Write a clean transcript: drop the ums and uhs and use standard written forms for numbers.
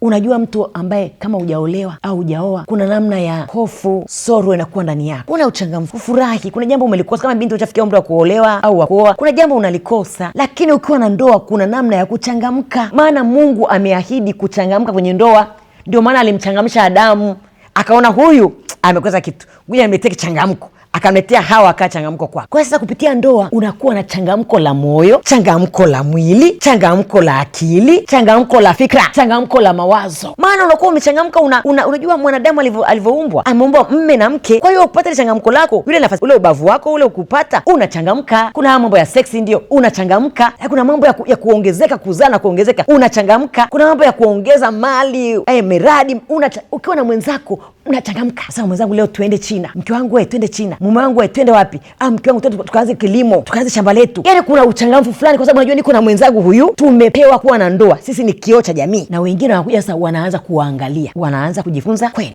Unajua mtu ambaye kama hujaolewa au hujaoa, kuna namna ya hofu, sorrow inakuwa ndani yako. Kuna uchangamfu, furahi, kuna jambo umelikosa. Kama binti uchafikia umri wa kuolewa au wa kuoa, kuna jambo unalikosa, lakini ukiwa na ndoa kuna namna ya kuchangamka, maana Mungu ameahidi kuchangamka kwenye ndoa. Ndio maana alimchangamsha Adamu, akaona huyu amekosa kitu, ngoja nimletee changamko, akamletea Hawa akaa changamko kwako. Kwa sasa kupitia ndoa unakuwa na changamko la moyo, changamko la mwili, changamko la akili, changamko la fikra, changamko la mawazo. Maana unakuwa umechangamka. Unajua mwanadamu alivyoumbwa, ameumbwa mme na mke. Kwa hiyo ukipata changamko lako, yule nafasi, ule ubavu wako ule ukupata, unachangamka. Kuna mambo ya seksi, ndio unachangamka. Kuna mambo ya kuongezeka, kuzaa na kuongezeka, unachangamka. Kuna mambo ya kuongeza mali, miradi, ukiwa na mwenzako unachangamka. Sasa mwenzangu, leo tuende China, mke wangu twende China, mume wangu twende wapi, mke wangu twende tukaanze kilimo, tukaanze shamba letu. Yaani kuna uchangamfu fulani, kwa sababu unajua niko na mwenzangu huyu, tumepewa kuwa na ndoa. Sisi ni kioo cha jamii, na wengine wanakuja sasa wanaanza kuangalia, wanaanza kujifunza kweli.